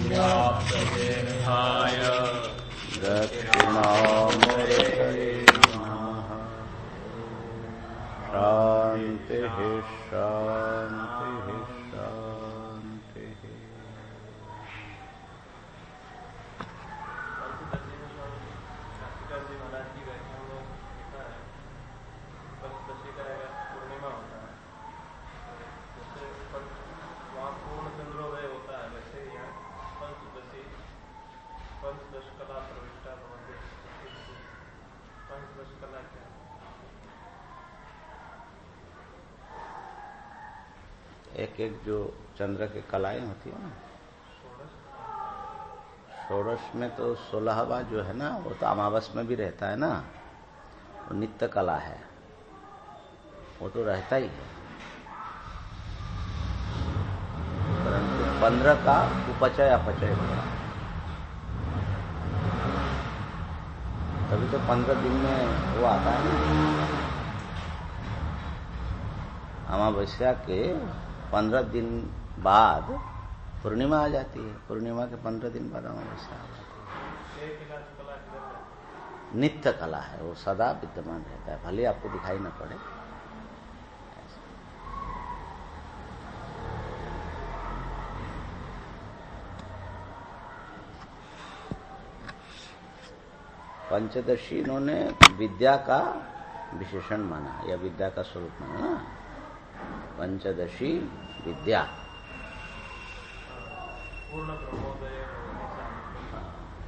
व्याप्तदेहाय दक्षिणामूर्तये नमः। शान्तिः शान्तिः शान्तिः। एक एक जो चंद्र की कलाएं होती है ना, षोडश में तो 16वां जो है ना, वो तो अमावस में भी रहता है ना, वो नित्य कला है, वो तो रहता ही है। परंतु 15 का उपचय अपचय होगा, तभी तो 15 दिन में वो आता है ना। अमावस्या के 15 दिन बाद पूर्णिमा आ जाती है, पूर्णिमा के 15 दिन बाद अमावस्या आ जाती है। नित्य कला है, वो सदा विद्यमान रहता है, भले आपको दिखाई न पड़े। पंचदशी इन्होंने विद्या का विशेषण माना या विद्या का स्वरूप माना ना, पंचदशी विद्या।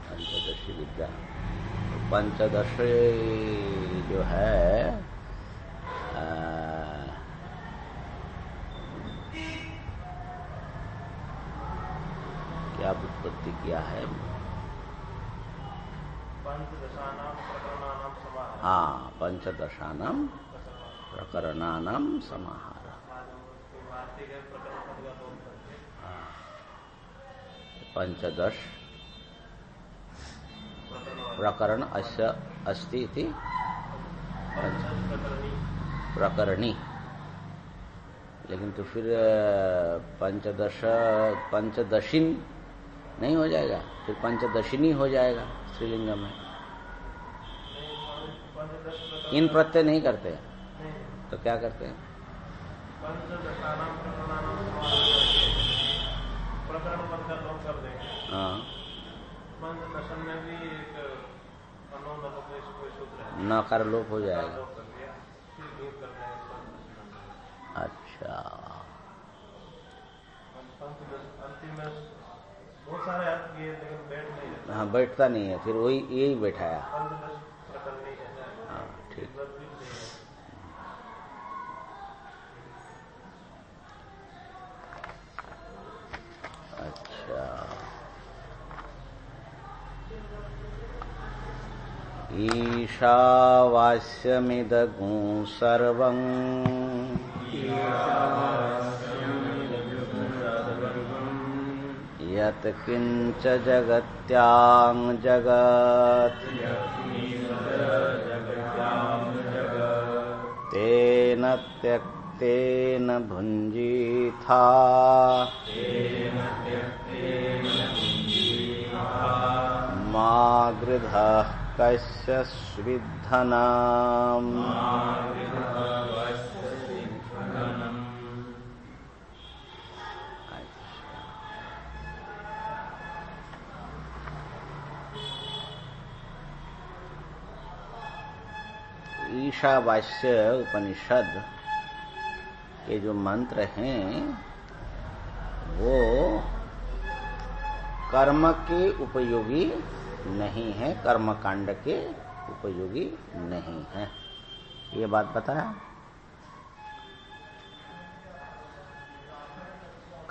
पंचदशी विद्या, पंचदशी जो है क्या उत्पत्ति किया है? हाँ, पंचदशानाम प्रकरणानाम समाहार। पंचदश प्रकरण अस्ति इति प्रकरणी, लेकिन तो फिर पंचदशिन नहीं हो जाएगा, फिर पंचदशिनी हो जाएगा स्त्रीलिंग में। इन प्रत्यय नहीं करते तो क्या करते हैं? हाँ, नकार लोप हो जाएगा। अच्छा, बहुत सारे अर्थ किए लेकिन बैठ नहीं रहता। हाँ, बैठता नहीं है, फिर वही यही बैठाया। हाँ, ठीक। अच्छा, ईशावास्यमिदगुं सर्वं यत् किंच जगत्यां जगत् तेन त्यक्तेन भुञ्जीथा मा गृधः कस्य स्विद्धनाम्। ईशावास्य उपनिषद के जो मंत्र हैं वो कर्म के उपयोगी नहीं है, कर्मकांड के उपयोगी नहीं है, ये बात बताया।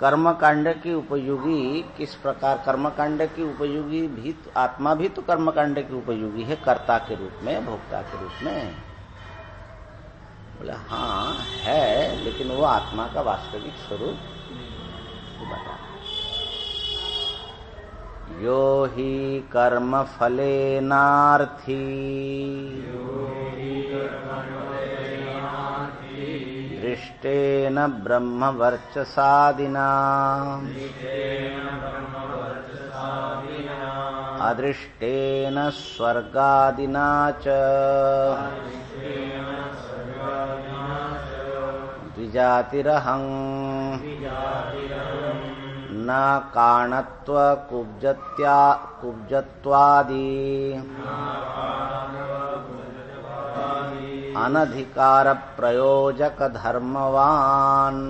कर्मकांड की उपयोगी किस प्रकार? कर्मकांड की उपयोगी भी, आत्मा भी तो कर्मकांड की उपयोगी है, कर्ता के रूप में, भोक्ता के रूप में। बोले हाँ है, लेकिन वो आत्मा का वास्तविक स्वरूप बता। यो ही कर्म फलेनार्थी दृष्टेन ब्रह्मवर्चसादिना अदृष्टेन स्वर्गादिना च द्विजातिरहं न कारणत्व कुब्जत्वादि अनधिकार प्रयोजक धर्मवान्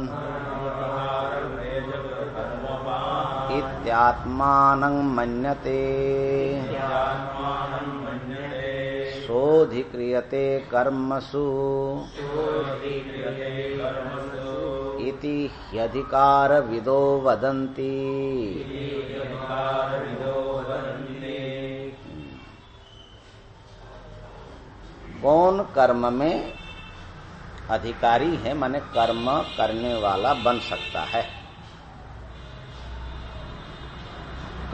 इत्यात्मानं मन्यते सोऽधिक्रियते कर्मसु इति ह्यधिकारविदो वदन्ति। कौन कर्म में अधिकारी है, माने कर्म करने वाला बन सकता है,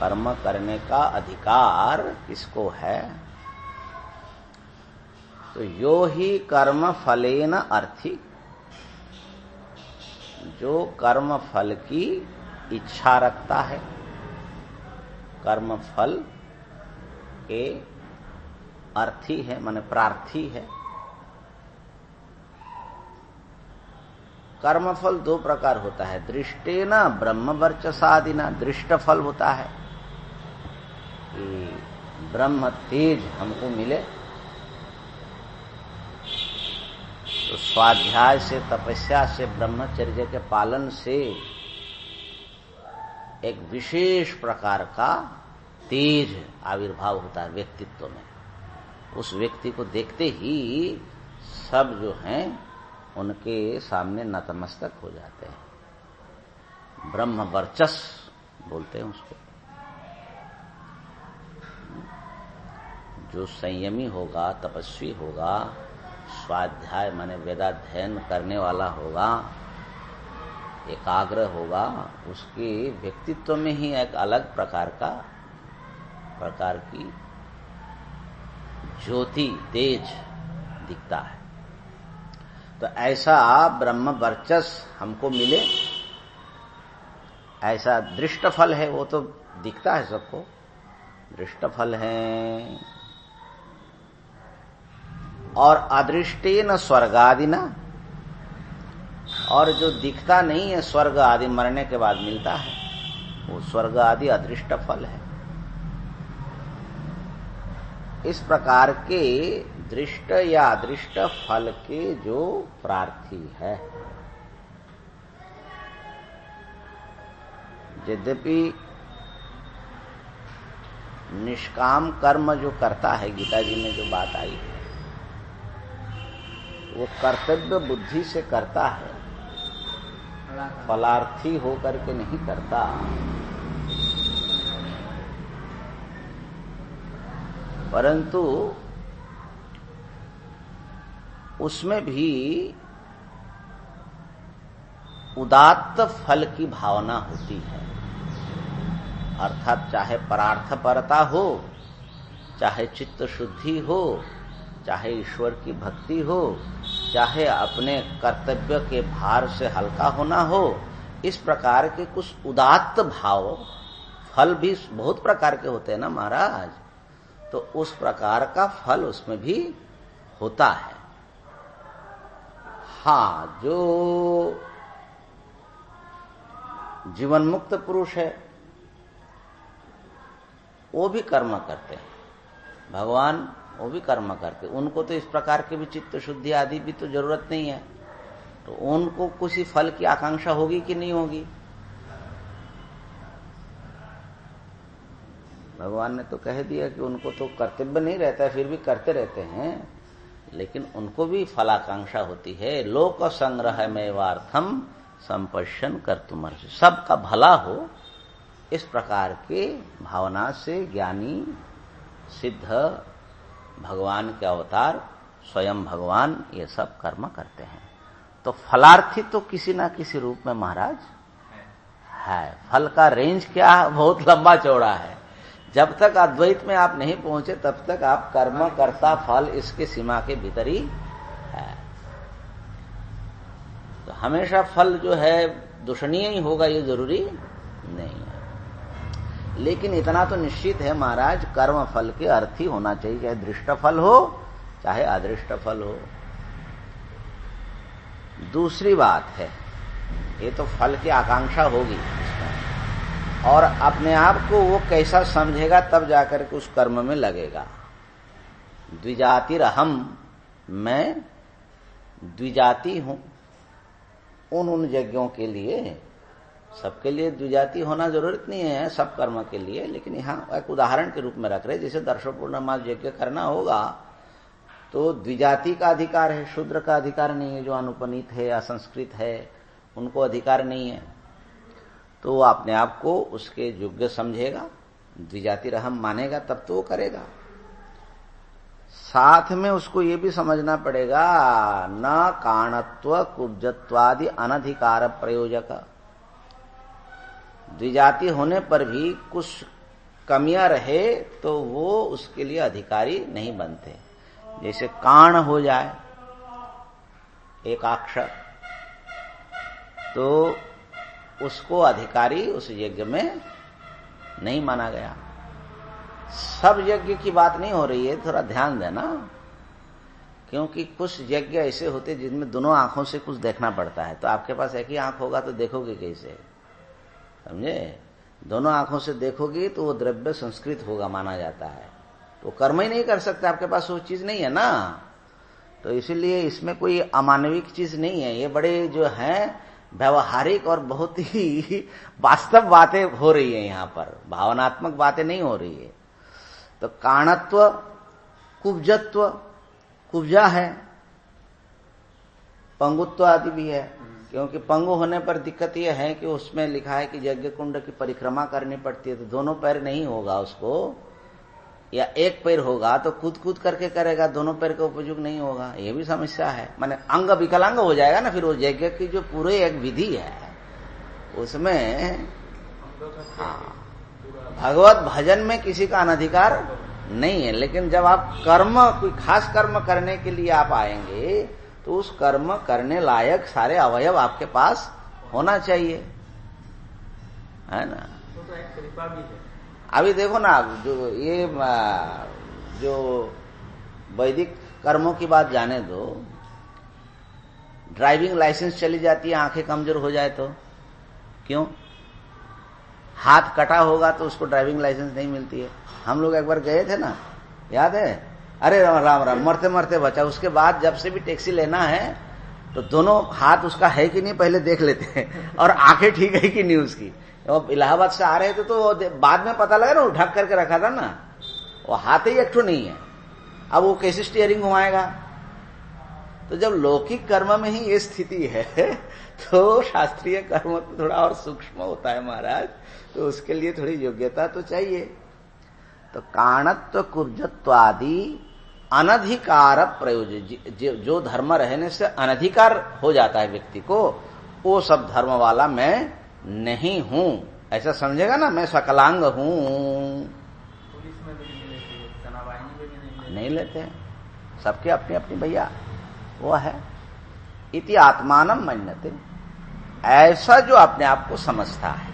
कर्म करने का अधिकार किसको है? तो यो ही कर्म फलेन अर्थी, जो कर्म फल की इच्छा रखता है, कर्म फल के अर्थी है माने प्रार्थी है। कर्मफल दो प्रकार होता है, दृष्टेन ब्रह्मवर्चसादिना, दृष्ट फल होता है कि ब्रह्म तेज हमको मिले, तो स्वाध्याय से, तपस्या से, ब्रह्मचर्य के पालन से एक विशेष प्रकार का तेज आविर्भाव होता है व्यक्तित्व में। उस व्यक्ति को देखते ही सब जो हैं उनके सामने नतमस्तक हो जाते हैं। ब्रह्म वर्चस बोलते हैं उसको। जो संयमी होगा, तपस्वी होगा, स्वाध्याय माने वेदाध्ययन करने वाला होगा, एकाग्र होगा, उसके व्यक्तित्व में ही एक अलग प्रकार की ज्योति, तेज दिखता है। तो ऐसा ब्रह्म वर्चस हमको मिले, ऐसा दृष्ट फल है, वो तो दिखता है सबको, दृष्ट फल है। और अदृष्टेन स्वर्गादिना, और जो दिखता नहीं है, स्वर्ग आदि मरने के बाद मिलता है, वो स्वर्ग आदि अदृष्ट फल है। इस प्रकार के दृष्ट या अदृष्ट फल के जो प्रार्थी है, यद्यपि निष्काम कर्म जो करता है, गीता जी में जो बात आई है, वो कर्तव्य बुद्धि से करता है, फलार्थी होकर के नहीं करता। परंतु उसमें भी उदात्त फल की भावना होती है, अर्थात चाहे परार्थपरता हो, चाहे चित्त शुद्धि हो, चाहे ईश्वर की भक्ति हो, चाहे अपने कर्तव्य के भार से हल्का होना हो, इस प्रकार के कुछ उदात्त भाव, फल भी बहुत प्रकार के होते हैं ना महाराज, तो उस प्रकार का फल उसमें भी होता है। हाँ, जो जीवन मुक्त पुरुष है वो भी कर्म करते हैं, भगवान वो भी कर्म करते, उनको तो इस प्रकार के भी चित्त शुद्धि आदि भी तो जरूरत नहीं है, तो उनको कुछ फल की आकांक्षा होगी कि नहीं होगी? भगवान ने तो कह दिया कि उनको तो कर्तव्य नहीं रहता है, फिर भी करते रहते हैं, लेकिन उनको भी फलाकांक्षा होती है। लोक संग्रह में वार्थम संपश्यन कर्तुमर्हसि, सबका भला हो, इस प्रकार के भावना से ज्ञानी सिद्ध भगवान के अवतार स्वयं भगवान ये सब कर्म करते हैं। तो फलार्थी तो किसी ना किसी रूप में महाराज है। फल का रेंज क्या है? बहुत लंबा चौड़ा है। जब तक अद्वैत में आप नहीं पहुंचे तब तक आप कर्म कर्ता फल इसके सीमा के भीतर ही है। तो हमेशा फल जो है दूषणीय ही होगा ये जरूरी नहीं है। लेकिन इतना तो निश्चित है महाराज, कर्म फल के अर्थ ही होना चाहिए, चाहे दृष्ट फल हो चाहे अदृष्ट फल हो। दूसरी बात है, ये तो फल की आकांक्षा होगी और अपने आप को वो कैसा समझेगा तब जाकर के उस कर्म में लगेगा। द्विजातिरहम, मैं द्विजाति हूं। उन यज्ञों के लिए, सबके लिए द्विजाति होना जरूरत नहीं है सब कर्म के लिए, लेकिन यहां एक उदाहरण के रूप में रख रहे, जैसे दर्शपूर्णिमा यज्ञ करना होगा तो द्विजाति का अधिकार है, शूद्र का अधिकार नहीं है, जो अनुपनीत है, असंस्कृत है, उनको अधिकार नहीं है। तो वो अपने आप को उसके योग्य समझेगा, द्विजातिरहम मानेगा, तब तो वो करेगा। साथ में उसको ये भी समझना पड़ेगा, न काणत्व कुब्जत्वादि अनधिकार प्रयोजक। द्विजाति होने पर भी कुछ कमियां रहे तो वो उसके लिए अधिकारी नहीं बनते। जैसे काण हो जाए एक अक्षर, तो उसको अधिकारी उस यज्ञ में नहीं माना गया। सब यज्ञ की बात नहीं हो रही है, थोड़ा ध्यान देना, क्योंकि कुछ यज्ञ ऐसे होते जिनमें दोनों आंखों से कुछ देखना पड़ता है। तो आपके पास एक ही आंख होगा तो देखोगे कैसे, समझे? दोनों आंखों से देखोगी तो वो द्रव्य संस्कृत होगा माना जाता है, तो कर्म ही नहीं कर सकते, आपके पास वो चीज नहीं है ना। तो इसीलिए इसमें कोई अमानविक चीज नहीं है, ये बड़े जो है व्यवहारिक और बहुत ही वास्तव बातें हो रही है यहाँ पर, भावनात्मक बातें नहीं हो रही है। तो काणत्व, कुब्जत्व, कुब्जा है, पंगुत्व आदि भी है, क्योंकि पंगु होने पर दिक्कत यह है कि उसमें लिखा है कि यज्ञ कुंड की परिक्रमा करनी पड़ती है, तो दोनों पैर नहीं होगा उसको, या एक पैर होगा तो कूद कूद करके करेगा, दोनों पैर का उपयोग नहीं होगा, ये भी समस्या है। माने अंग विकलांग हो जाएगा ना फिर वो यज्ञ की जो पूरे एक विधि है उसमें। हाँ, भगवत भजन में किसी का अनधिकार नहीं है, लेकिन जब आप कर्म, कोई खास कर्म करने के लिए आप आएंगे तो उस कर्म करने लायक सारे अवयव आपके पास होना चाहिए, है ना। तो एक कृपा भी है। अभी देखो ना, जो वैदिक कर्मों की बात जाने दो, ड्राइविंग लाइसेंस चली जाती है आंखें कमजोर हो जाए तो, क्यों? हाथ कटा होगा तो उसको ड्राइविंग लाइसेंस नहीं मिलती है। हम लोग एक बार गए थे ना, याद है? अरे राम राम, मरते मरते बचा। उसके बाद जब से भी टैक्सी लेना है तो दोनों हाथ उसका है कि नहीं पहले देख लेते हैं, और आंखें ठीक है कि नहीं उसकी। वो इलाहाबाद से आ रहे थे तो बाद में पता लगा ना, वो ढक करके रखा था ना, वो हाथ ही एक ठो नहीं है, अब वो कैसे स्टीयरिंग घुमाएगा? तो जब लौकिक कर्म में ही ये स्थिति है तो शास्त्रीय कर्म तो थोड़ा और सूक्ष्म होता है महाराज, तो उसके लिए थोड़ी योग्यता तो चाहिए। तो काणत्व कुब्जत्व आदि अनधिकार प्रयोज्य, जो धर्म रहने से अनधिकार हो जाता है व्यक्ति को, वो सब धर्म वाला मैं नहीं हूं, ऐसा समझेगा ना, मैं सकलांग हूं। पुलिस में भी नहीं लेते, सेनाबाहिनी में भी नहीं लेते, सबके अपनी अपनी भैया वो है। इति आत्मानम मन्यते, ऐसा जो अपने आप को समझता है,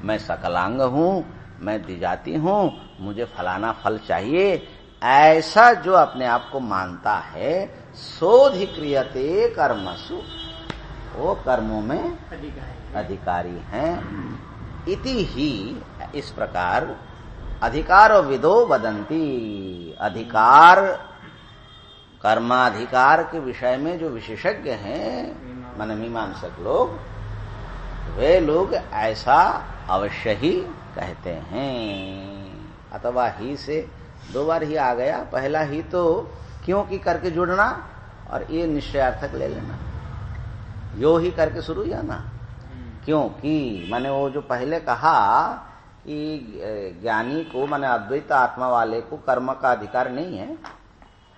मैं सकलांग हूं, मैं द्विजाति हूं, मुझे फलाना फल चाहिए, ऐसा जो अपने आप को मानता है, सोधिक्रियते कर्मसु, वो कर्मों में अधिकारी हैं। इति ही, इस प्रकार अधिकार विदो वदंती, अधिकार कर्माधिकार के विषय में जो विशेषज्ञ हैं माने मीमांसक लोग, वे लोग ऐसा अवश्य ही कहते हैं। अथवा ही से दो बार ही आ गया, पहला ही तो क्योंकि करके जुड़ना और ये निश्चयार्थक ले लेना, यो ही करके शुरू या ना, क्योंकि माने वो जो पहले कहा कि ज्ञानी को माने अद्वैत आत्मा वाले को कर्म का अधिकार नहीं है,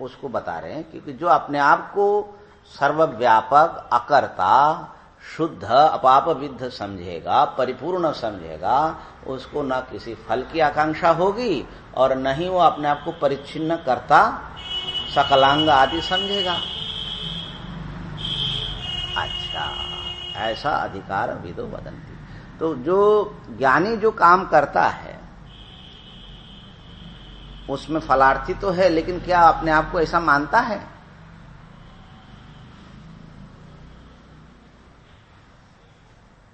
उसको बता रहे हैं। क्योंकि जो अपने आप को सर्वव्यापक, अकर्ता, शुद्ध, अपाप विद्ध समझेगा, परिपूर्ण समझेगा, उसको न किसी फल की आकांक्षा होगी और न ही वो अपने आप को परिच्छिन्न करता, सकलांग आदि समझेगा। ऐसा अधिकार विदो वदंती। तो जो ज्ञानी जो काम करता है उसमें फलार्थी तो है, लेकिन क्या अपने आप को ऐसा मानता है?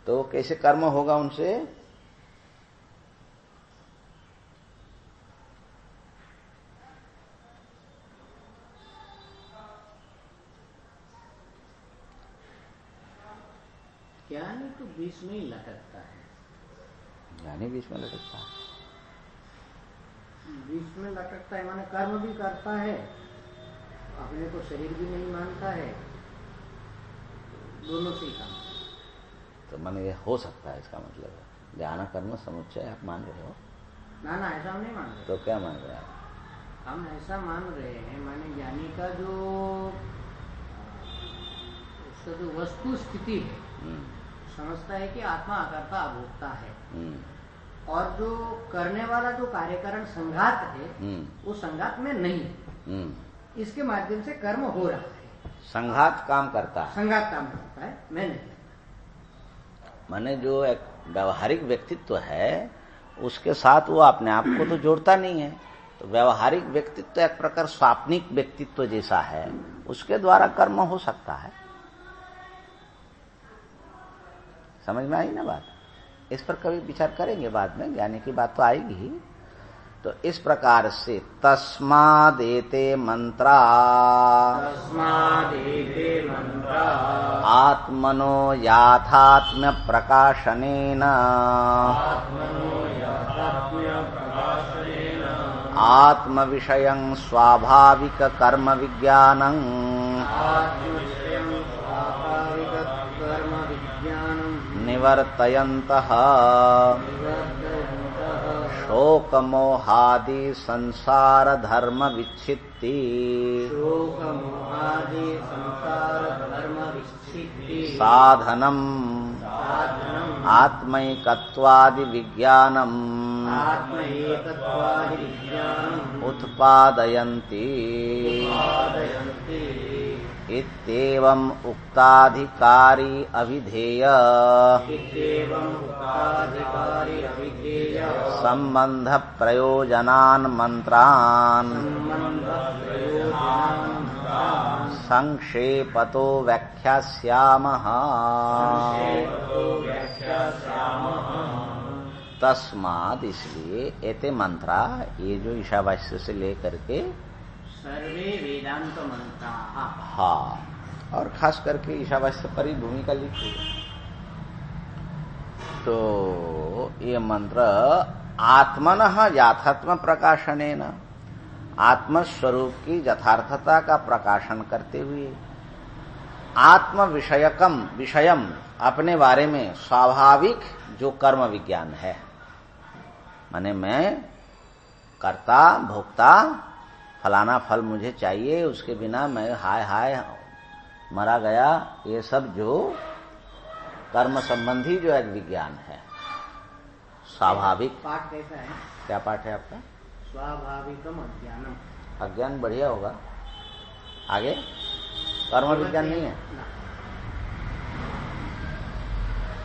तो कैसे कर्म होगा उनसे? ज्ञानी तो बीच में ही लटकता है। ज्ञानी बीच में लटकता है, बीच में लटकता है माने कर्म भी करता है, अपने को शरीर भी नहीं मानता है, दोनों से ही काम। तो मन ये हो सकता है, इसका मतलब है ज्ञान कर्म समुच्चय आप मान रहे हो? ना ना, ऐसा हम नहीं मान रहे। तो क्या मान रहे हैं आप? हम ऐसा मान रहे हैं माने ज्ञानी का जो उसका जो वस्तु स्थिति है, समझता है कि आत्मा अकर्ता अभोक्ता है, और जो करने वाला जो कार्यकरण संघात है वो संघात में नहीं है, इसके माध्यम से कर्म हो रहा है। संघात काम करता है, संघात काम करता है, मैं नहीं। माने जो एक व्यवहारिक व्यक्तित्व है उसके साथ वो अपने आप को तो जोड़ता नहीं है। तो व्यवहारिक व्यक्तित्व एक प्रकार स्वाप्निक व्यक्तित्व जैसा है, उसके द्वारा कर्म हो सकता है। समझ में आई ना बात? इस पर कभी विचार करेंगे बाद में, ज्ञानी की बात तो आएगी ही। तो इस प्रकार से तस्मादेते मंत्रा आत्मनो याथात्म्य प्रकाशनेन आत्म विषयं स्वाभाविक कर्म विज्ञानं निवर्तयन्तः शोक मोहादि संसार धर्म विच्छित्ति साधनम आत्मैकत्वादि विज्ञानम उत्पादयन्ति इत्येवं उक्ताधिकारी अभिधेय संबंध प्रयोजनान् मंत्रान् संक्षेपतो व्याख्यास्यामः। तस्माद, इसलिए एते मंत्रा, ये जो ईशावास्य से लेकर के सर्वे वेदांत मंत्रा, हाँ, और खास करके ईशावास्य पर ही भूमिका लिखी है। तो ये मंत्र आत्मनः याथात्म प्रकाशनेन, आत्मस्वरूप की यथार्थता का प्रकाशन करते हुए, आत्म विषयकम विषयम, अपने बारे में स्वाभाविक जो कर्म विज्ञान है, माने मैं कर्ता भोक्ता, फलाना फल मुझे चाहिए, उसके बिना मैं हाय हाय मरा गया, ये सब जो कर्म संबंधी जो एक विज्ञान है स्वाभाविक। पाठ कैसा है? क्या पाठ है आपका? स्वाभाविकम अज्ञानम। अज्ञान बढ़िया होगा। आगे कर्म विज्ञान नहीं है।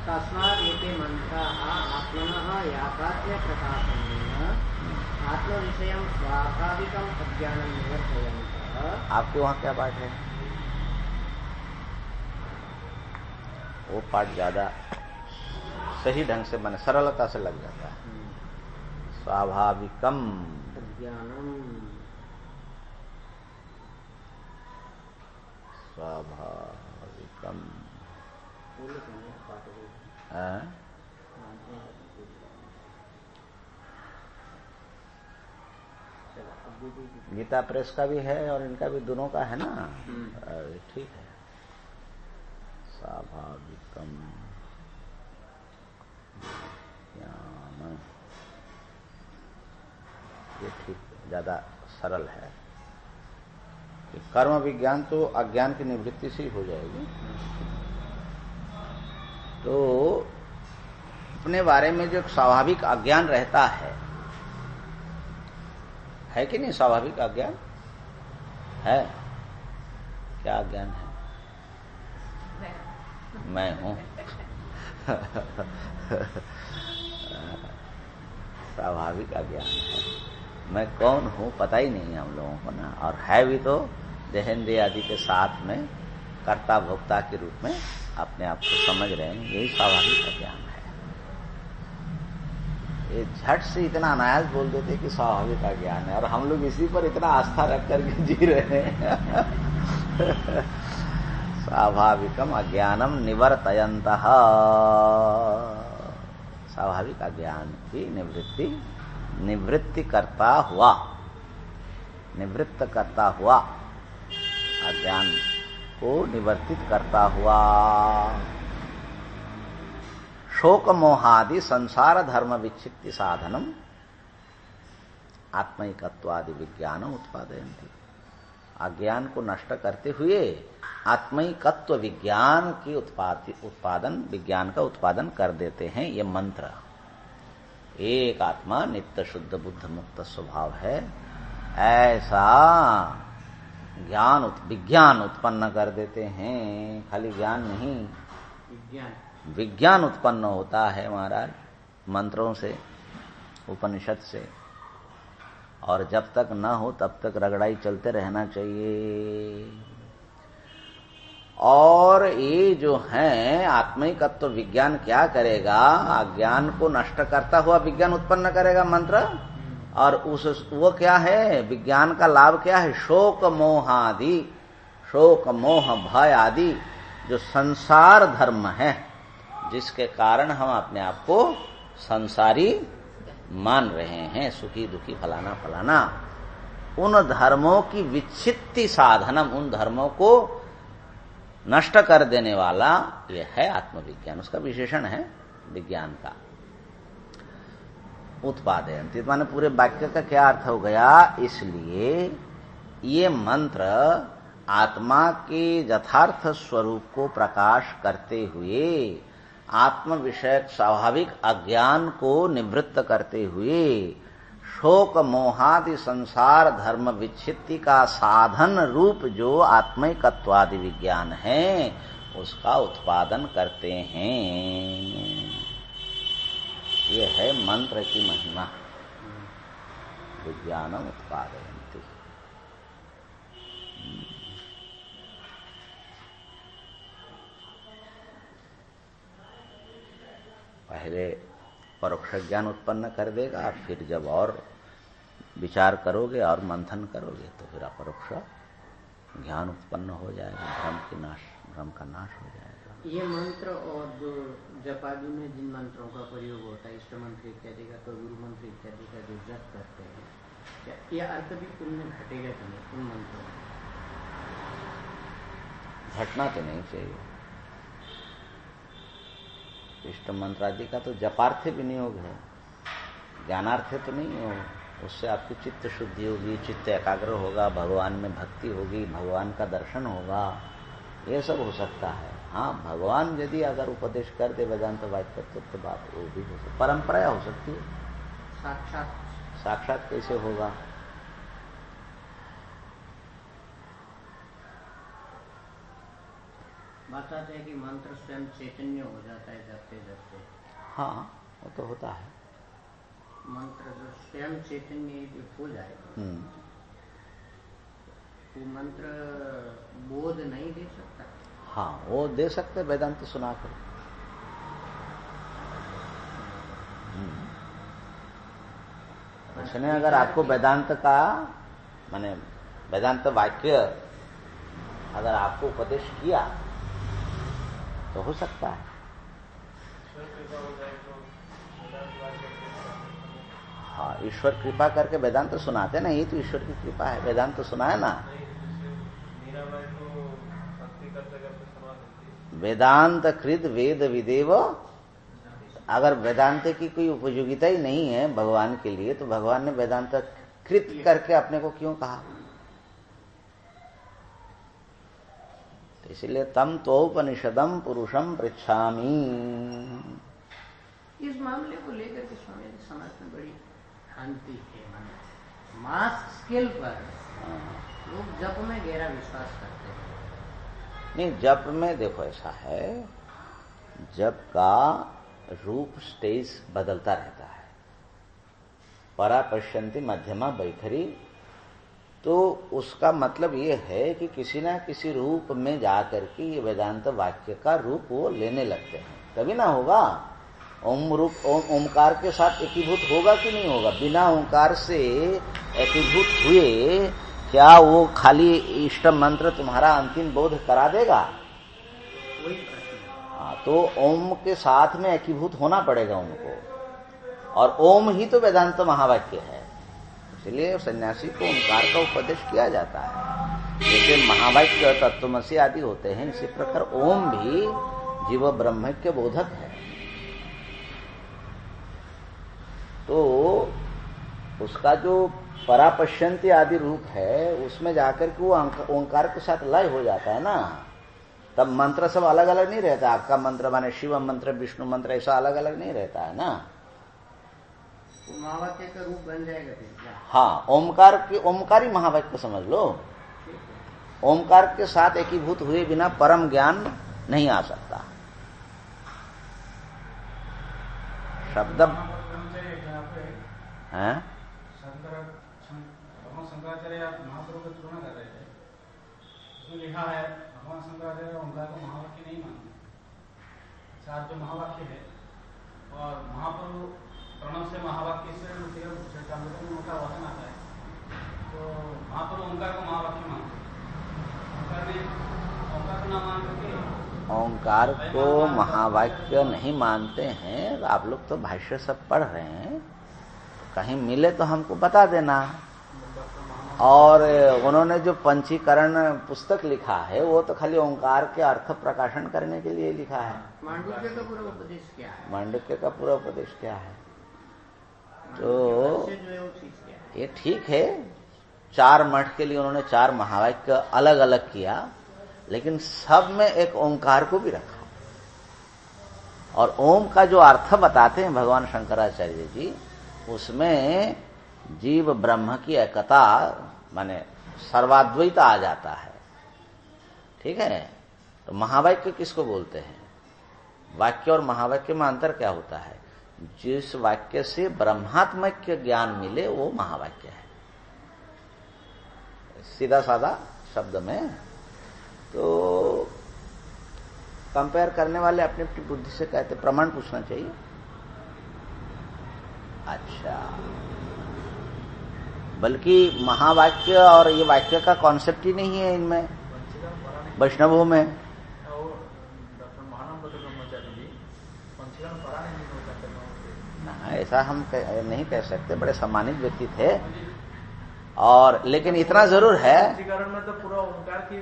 तस्मात् एते मंत्राः आत्मनः याथात्म्य प्रकाशनेन आत्म विषयं स्वाभाविकम अज्ञानं निवर्तयन्तः। आपके वहाँ क्या पाठ है? वो पाठ ज्यादा सही ढंग से बने, सरलता से लग जाता है। स्वाभाविकम अज्ञानम, स्वाभाविकम गीता प्रेस का भी है और इनका भी, दोनों का है ना। ठीक है। स्वाभाविकम ज्ञान, ये ठीक, ज्यादा सरल है। कर्म विज्ञान तो अज्ञान की निवृत्ति से ही हो जाएगी। तो अपने बारे में जो स्वाभाविक अज्ञान रहता है कि नहीं? स्वाभाविक अज्ञान है। क्या अज्ञान है? मैं हूं। स्वाभाविक अज्ञान है। मैं कौन हूं पता ही नहीं है हम लोगों को ना, और है भी तो देहेंद्रिय आदि के साथ में कर्ता भोक्ता के रूप में अपने आप को समझ रहे हैं। यही स्वाभाविक अज्ञान है। ये झट से इतना अनायास बोल देते कि स्वाभाविक अज्ञान है, और हम लोग इसी पर इतना आस्था रख करके जी रहे हैं। स्वाभाविकम अज्ञानम निवर्तयन्तः, स्वाभाविक अज्ञान की निवृत्ति करता हुआ, निवृत्त करता हुआ, अज्ञान को निवर्तित करता हुआ, शोक मोहादि संसार धर्म विच्छित्ति साधनम आत्मैकत्वादि विज्ञानम उत्पादयन्ति। अज्ञान को नष्ट करते हुए आत्मैकत्व विज्ञान की उत्पादन, विज्ञान का उत्पादन कर देते हैं ये मंत्र। एक आत्मा नित्य शुद्ध बुद्ध मुक्त स्वभाव है, ऐसा विज्ञान उत्पन्न कर देते हैं। खाली ज्ञान नहीं, विज्ञान उत्पन्न होता है महाराज मंत्रों से, उपनिषद से। और जब तक न हो तब तक रगड़ाई चलते रहना चाहिए। और ये जो है आत्मिकत्व विज्ञान क्या करेगा? अज्ञान को नष्ट करता हुआ विज्ञान उत्पन्न करेगा मंत्र। और वो क्या है? विज्ञान का लाभ क्या है? शोक मोहादि, शोक मोह भय आदि जो संसार धर्म है, जिसके कारण हम अपने आप को संसारी मान रहे हैं, सुखी दुखी फलाना फलाना, उन धर्मों की विच्छित्ति साधनम, उन धर्मों को नष्ट कर देने वाला यह है आत्मविज्ञान। उसका विशेषण है विज्ञान का। उत्पादयन्ति माने पूरे वाक्य का क्या अर्थ हो गया? इसलिए ये मंत्र आत्मा के यथार्थ स्वरूप को प्रकाश करते हुए, आत्म विषयक स्वाभाविक अज्ञान को निवृत्त करते हुए, शोक मोहादि संसार धर्म विच्छित्ति का साधन रूप जो आत्मिकत्वादि विज्ञान है, उसका उत्पादन करते हैं। ये है मंत्र की महिमा। विज्ञानम उत्पादयन्ति। पहले परोक्ष ज्ञान उत्पन्न कर देगा, फिर जब और विचार करोगे और मंथन करोगे तो फिर अपरोक्ष ज्ञान उत्पन्न हो जाएगा, भ्रम का नाश हो जाएगा। ये मंत्र और जो जपादि में जिन मंत्रों का प्रयोग होता है, इष्ट मंत्र इत्यादि का, तो गुरु मंत्र इत्यादि का जो जप करते हैं, क्या ये अर्थ भी उनमें घटेगा कि नहीं? उन मंत्रों में घटना तो नहीं चाहिए। इष्ट मंत्र आदि का तो जपार्थ विनियोग है, ज्ञानार्थ तो नहीं हो। उससे आपकी चित्त शुद्धि होगी, चित्त एकाग्र होगा, भगवान में भक्ति होगी, भगवान का दर्शन होगा, ये सब हो सकता है। हाँ, भगवान यदि अगर उपदेश कर दे वेदांत वाक्य तो बात वो भी हो सकती, परंपरा हो सकती है। साक्षात कैसे होगा? बताते हैं कि मंत्र स्वयं चैतन्य हो जाता है जपते जपते। हाँ, वो तो होता है। मंत्र जो स्वयं चैतन्य हो जाएगा, वो मंत्र बोध नहीं दे सकता। हाँ, वो दे सकते वेदांत सुनाकर। उसने अगर आपको वेदांत का माने वेदांत वाक्य अगर आपको उपदेश किया तो हो सकता है। हाँ, ईश्वर कृपा करके वेदांत सुनाते ना, ये तो ईश्वर की कृपा है। वेदांत तो सुनाए ना, वेदांत कृत वेद विदेव। अगर वेदांत की कोई उपयोगिता ही नहीं है भगवान के लिए, तो भगवान ने वेदांत कृत करके अपने को क्यों कहा? तो इसलिए तम तोपनिषदम पुरुषम पृच्छामि। इस मामले को लेकर के स्वामी जी समाज में बड़ी भ्रांति है। मास स्केल पर लोग जप में गहरा विश्वास करते हैं। नहीं, जप में देखो ऐसा है, जप का रूप स्टेज बदलता रहता है। परा पश्यन्ति मध्यमा वैखरी, तो उसका मतलब ये है कि किसी ना किसी रूप में जाकर के ये वेदांत वाक्य का रूप वो लेने लगते हैं, तभी ना होगा। ओम रूप ओमकार के साथ एकीभूत होगा कि नहीं होगा? बिना ओंकार से एकीभूत हुए क्या वो खाली इष्ट मंत्र तुम्हारा अंतिम बोध करा देगा? हाँ, तो ओम के साथ में एकीभूत होना पड़ेगा उनको, और ओम ही तो वेदांत महावाक्य है। इसलिए सन्यासी को ओंकार का उपदेश किया जाता है। जैसे महावाक्य तत्वमसि आदि होते हैं, इसी प्रकार ओम भी जीव ब्रह्म के बोधक है। तो उसका जो परापश्यन्ति आदि रूप है, उसमें जाकर के वो ओंकार के साथ लय हो जाता है ना, तब मंत्र सब अलग अलग नहीं रहता। आपका मंत्र माने शिव मंत्र, विष्णु मंत्र, ऐसा अलग अलग नहीं रहता है ना। महावाक्य का रूप बन जाएगा फिर क्या? हाँ, ओमकार की ओमकारी महावाक्य समझ लो। ओमकार के साथ एकीभूत हुए बिना परम ज्ञान नहीं आ सकता। शब्द है शंकराचार्य महाप्रभु की तुलना कर रहे थे, उसमें लिखा है भगवान शंकराचार्य ओंकार को महावाक्य नहीं मानते। चार जो महावाक्य है और महाप्रभु प्रणव से महावाक्य से उनका वचन आता है, तो महाप्रभु ओंकार को महावाक्य मानते हैं। ओंकार को ना मान करके ओंकार को महावाक्य नहीं मानते हैं। आप लोग तो भाष्य सब पढ़ रहे हैं, कहीं मिले तो हमको बता देना। और उन्होंने जो पंचीकरण पुस्तक लिखा है वो तो खाली ओंकार के अर्थ प्रकाशन करने के लिए लिखा है। मांडुक्य का पूरा उपदेश क्या है? मांडुक्य का पूरा उपदेश क्या है? तो ये ठीक है, 4 मठ के लिए उन्होंने 4 महावाक्य अलग अलग किया, लेकिन सब में एक ओंकार को भी रखा। और ओम का जो अर्थ बताते हैं भगवान शंकराचार्य जी, उसमें जीव ब्रह्म की एकता माने सर्वाद्वैत आ जाता है। ठीक है, तो महावाक्य किसको बोलते हैं? वाक्य और महावाक्य में अंतर क्या होता है? जिस वाक्य से ब्रह्मात्मक ज्ञान मिले वो महावाक्य है, सीधा साधा शब्द में। तो कंपेयर करने वाले अपनी अपनी बुद्धि से कहते, प्रमाण पूछना चाहिए। अच्छा, बल्कि महावाक्य और ये वाक्य का कॉन्सेप्ट ही नहीं है इनमें, वैष्णवों में। ऐसा हम नहीं कह सकते, बड़े सम्मानित व्यक्ति थे। और लेकिन इतना जरूर है, में तो पूरा ओंकार की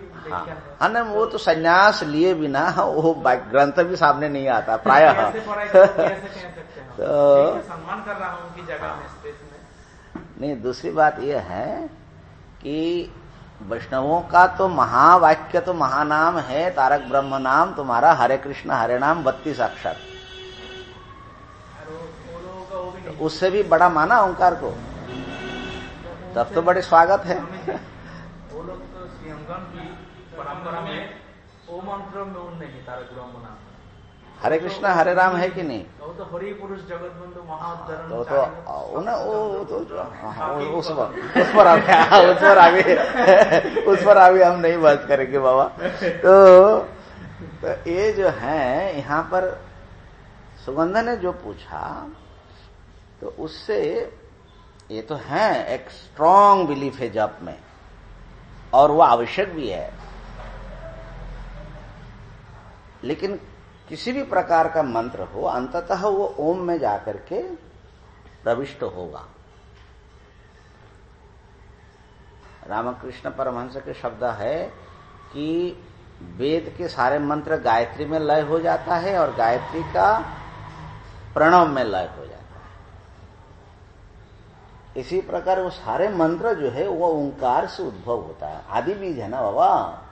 हाँ ना, वो तो संन्यास लिए बिना वो ग्रंथ भी सामने नहीं आता प्रायः। तो सम्मान कर रहा हूँ उनकी जगह में, स्पेस में। नहीं, दूसरी बात यह है कि वैष्णवों का तो महावाक्य तो महानाम है, तारक ब्रह्म नाम तुम्हारा, हरे कृष्ण हरे नाम 32 अक्षर। उससे भी बड़ा माना ओंकार को, तब तो बड़े स्वागत है। वो लोग तो श्रीअंगम की परंपरा में ओम मंत्र में उन नहीं, तारक ब्रह्म नाम हरे कृष्ण हरे राम है कि नहीं? वो तो हरि पुरुष जगत बंधु महाउद्धरण तो उस पर अभी हम नहीं बात करेंगे बाबा। तो ये जो है, यहाँ पर सुगंधा ने जो पूछा, तो उससे ये तो है एक स्ट्रांग बिलीफ है जप में, और वो आवश्यक भी है। लेकिन किसी भी प्रकार का मंत्र हो, अंततः वो ओम में जाकर के प्रविष्ट होगा। रामकृष्ण परमहंस के शब्द है कि वेद के सारे मंत्र गायत्री में लय हो जाता है और गायत्री का प्रणव में लय हो जाता है। इसी प्रकार वो सारे मंत्र जो है वो ओंकार से उद्भव होता है, आदि बीज है ना बाबा।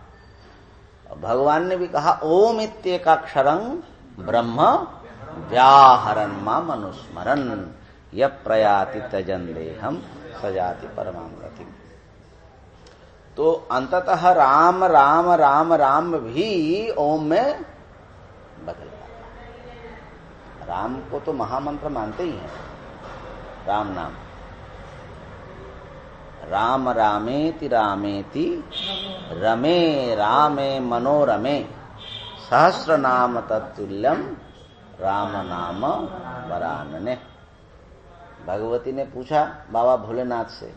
भगवान ने भी कहा ओम इत्येकाक्षरं ब्रह्म व्याहरन् माम अनुस्मरन् य प्रयाति त्यजन् देहम् सजाति परमां गतिम्। तो अंततः राम राम राम राम भी ओम में बदल जाता है। राम को तो महामंत्र मानते ही हैं, राम नाम। राम रामेति रामेति रमे रामे मनोरमे सहस्र नाम तत्तुल्यम राम नाम वरानने। भगवती ने पूछा बाबा भोलेनाथ से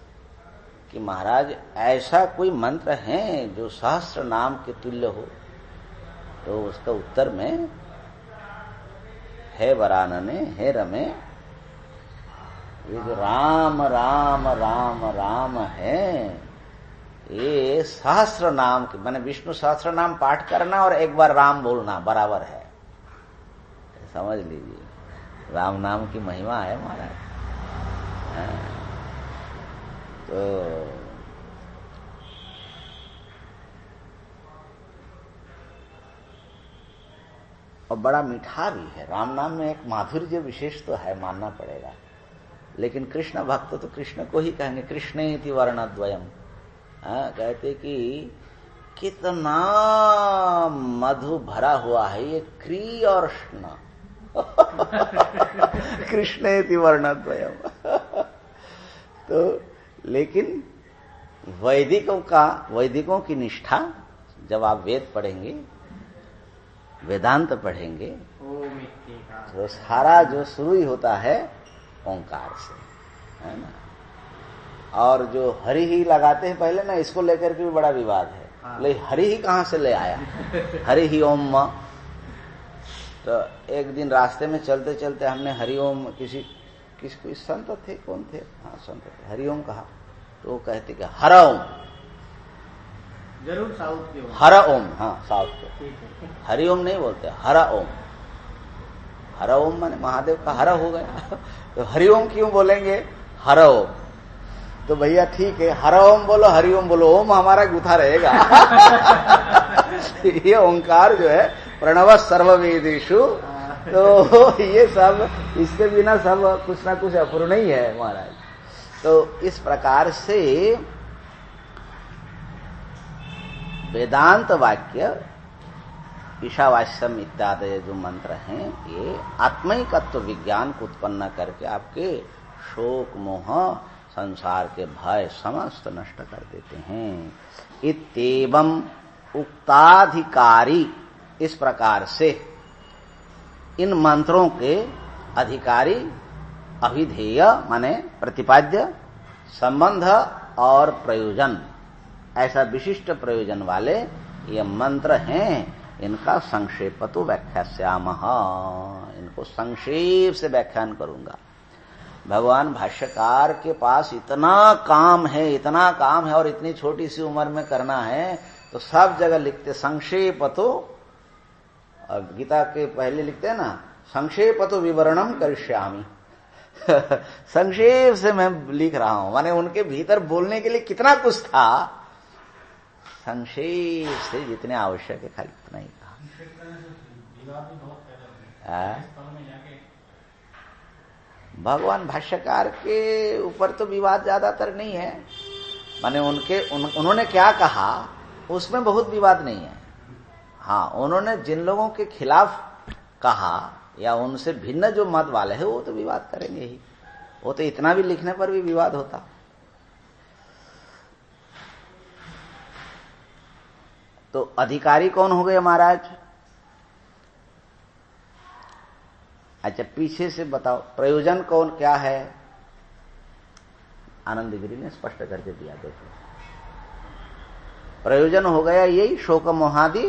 कि महाराज ऐसा कोई मंत्र है जो सहस्र नाम के तुल्य हो? तो उसका उत्तर में है वरानने, हे रमे, ये जो राम राम राम राम है, ये सहस्र नाम के, माने विष्णु सहस्र नाम पाठ करना और एक बार राम बोलना बराबर है। समझ लीजिए, राम नाम की महिमा है महाराज। तो और बड़ा मीठा भी है। राम नाम में एक माधुर्य विशेष तो है, मानना पड़ेगा। लेकिन कृष्ण भक्त तो कृष्ण को ही कहेंगे, कृष्णेति वर्णद्वयम्। कहते कि कितना मधु भरा हुआ है ये क्री और स्न। कृष्णेति वर्णद्वयम्। तो लेकिन वैदिकों की निष्ठा, जब आप वेद पढ़ेंगे, वेदांत पढ़ेंगे, तो सारा जो शुरू ही होता है ओंकार से, है ना। और जो हरि ही लगाते हैं पहले ना, इसको लेकर के भी बड़ा विवाद है। ले हरि ही कहाँ से ले आया? हरि ही ओम। तो एक दिन रास्ते में चलते चलते हमने हरि ओम, कोई संत थे, कौन थे? हाँ संत थे, हरि ओम कहा। तो वो कहते कि हर ओम, जरूर साउथ के हर ओम। हाँ साउथ के, हरि ओम नहीं बोलते, हर ओम। हर ओम माने महादेव का हर हो गया। तो हरि ओम क्यों बोलेंगे? हर ओम। तो भैया ठीक है, हर ओम बोलो, हरि ओम बोलो, ओम हमारा गुथा रहेगा। ये ओंकार जो है प्रणव सर्ववेदेषु, तो ये सब, इसके बिना सब कुछ ना कुछ अपूर्ण ही है महाराज। तो इस प्रकार से वेदांत वाक्य, ईशावास्यम इत्यादि जो मंत्र हैं, ये आत्मिकत्व विज्ञान को उत्पन्न करके आपके शोक मोह संसार के भय समस्त नष्ट कर देते हैं। इत्येवं उक्ताधिकारी, इस प्रकार से इन मंत्रों के अधिकारी, अभिधेय माने प्रतिपाद्य, संबंध और प्रयोजन, ऐसा विशिष्ट प्रयोजन वाले ये मंत्र हैं। इनका संक्षेप तो व्याख्यास्यामः, इनको संक्षेप से व्याख्यान करूंगा। भगवान भाष्यकार के पास इतना काम है और इतनी छोटी सी उम्र में करना है, तो सब जगह लिखते संक्षेप तो, और गीता के पहले लिखते हैं ना, संक्षेप तो विवरणम करिष्यामि। संक्षेप से मैं लिख रहा हूं, माने उनके भीतर बोलने के लिए कितना कुछ था, संक्षेप से जितने आवश्यक है खाली उतना ही कहा। भगवान भाष्यकार के ऊपर तो विवाद ज्यादातर नहीं है, माने उन्होंने क्या कहा उसमें बहुत विवाद नहीं है। हाँ, उन्होंने जिन लोगों के खिलाफ कहा या उनसे भिन्न जो मत वाले हैं, वो तो विवाद करेंगे ही। वो तो इतना भी लिखने पर भी विवाद होता। तो अधिकारी कौन हो गए महाराज? अच्छा, पीछे से बताओ, प्रयोजन कौन क्या है? आनंद गिरी ने स्पष्ट करके दिया। देखो, प्रयोजन हो गया यही शोक मोहादि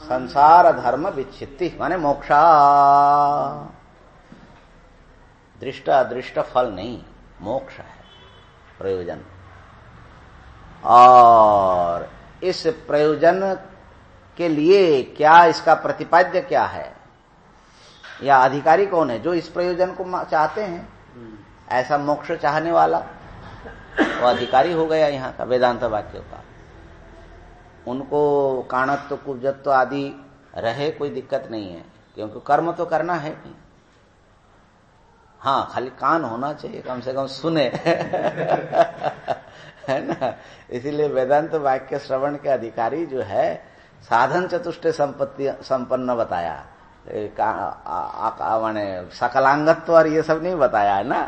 संसार धर्म विच्छित्ति, माने मोक्षा। दृष्ट अदृष्ट फल नहीं, मोक्ष है प्रयोजन। और इस प्रयोजन के लिए क्या, इसका प्रतिपाद्य क्या है, या अधिकारी कौन है जो इस प्रयोजन को चाहते हैं? ऐसा मोक्ष चाहने वाला वो अधिकारी हो गया यहाँ का वेदांत वाक्य का। उनको काणत्व कुब्जत्व आदि रहे कोई दिक्कत नहीं है, क्योंकि कर्म तो करना है नहीं। हाँ, खाली कान होना चाहिए, कम से कम सुने। है ना। इसीलिए वेदांत वाक्य श्रवण के अधिकारी जो है साधन चतुष्टय संपन्न बताया, माने सकलांगत्व और ये सब नहीं बताया है ना।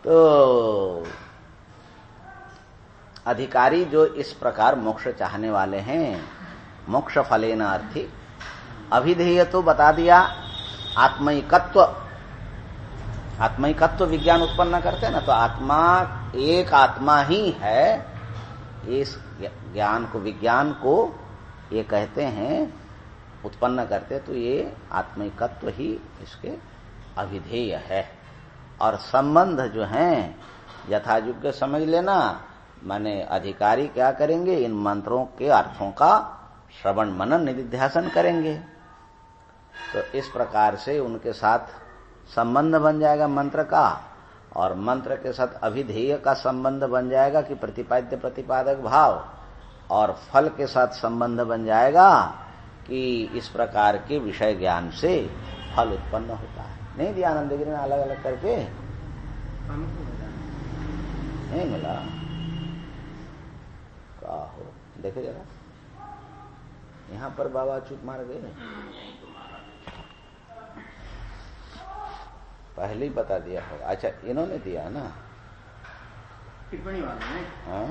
तो अधिकारी जो इस प्रकार मोक्ष चाहने वाले हैं, मोक्ष फलेन अर्थी, अभिधेय तो बता दिया, आत्मैकत्व विज्ञान उत्पन्न करते हैं ना, तो आत्मा एक आत्मा ही है, इस ज्ञान को, विज्ञान को ये कहते हैं उत्पन्न करते, तो ये आत्मैकत्व ही इसके अभिधेय है। और संबंध जो हैं यथायोग्य समझ लेना, माने अधिकारी क्या करेंगे, इन मंत्रों के अर्थों का श्रवण मनन निधिध्यासन करेंगे, तो इस प्रकार से उनके साथ संबंध बन जाएगा मंत्र का, और मंत्र के साथ अभिधेय का संबंध बन जाएगा कि प्रतिपाद्य प्रतिपादक भाव, और फल के साथ संबंध बन जाएगा कि इस प्रकार के विषय ज्ञान से फल उत्पन्न होता है। नहीं दिया आनंदगिरी ने अलग अलग करके? नहीं मिला? क्या हो, देखे जरा, यहाँ पर बाबा चुप मार गए, पहले ही बता दिया होगा। अच्छा, इन्होंने दिया ना टिप्पणी वाले ने? हाँ,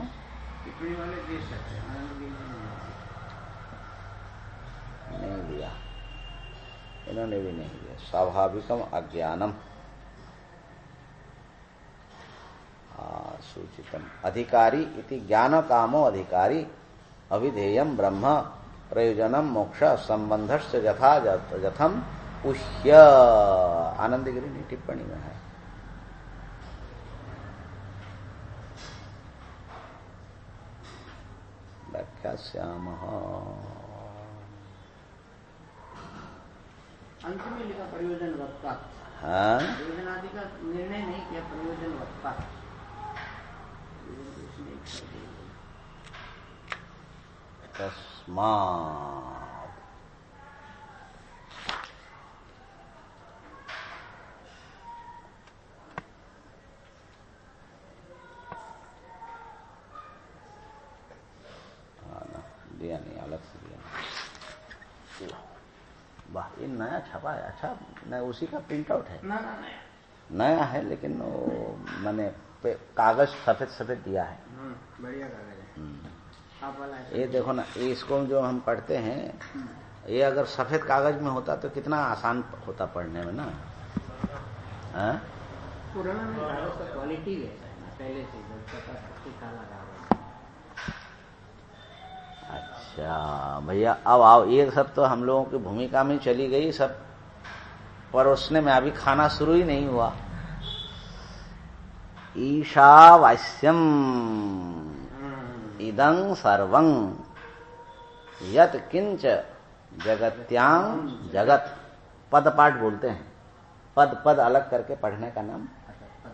टिप्पणी वाले दे सकते हैं, नहीं दिया, इन्होंने भी नहीं दिया। स्वाभाविकम अज्ञानम सूचितम अधिकारी इति ज्ञान कामो अधिकारी अभिधेयम ब्रह्म प्रयोजनम मोक्ष संबंधस्य यथा यथम उह्य। आनंदगिरी ने टिप्पणी में है। व्याख्यास्याम अंत में लिखा प्रयोजन वक्ता। हाँ, प्रयोजन आदि का निर्णय नहीं किया, प्रयोजन वक्ता। तस्मात् दिया नहीं, अलग से दिया। वाह, ये नया छपा है। अच्छा, न उसी का प्रिंट आउट है? ना, नया है, लेकिन वो मैंने कागज सफेद सफेद दिया है। बढ़िया कागज है। आप वाला ये देखो ना, इसको जो हम पढ़ते हैं, ये अगर सफेद कागज में होता तो कितना आसान होता पढ़ने में ना। पुराना में कागज का क्वालिटी वैसा है ना, पहले से काला कागज। अच्छा भैया, अब आओ, ये सब तो हम लोगों की भूमिका में चली गई, सब परोसने में अभी खाना शुरू ही नहीं हुआ। ईशावास्यम इदं सर्वं यत् किंच जगत्यां जगत। पद पाठ बोलते हैं, पद पद अलग करके पढ़ने का नाम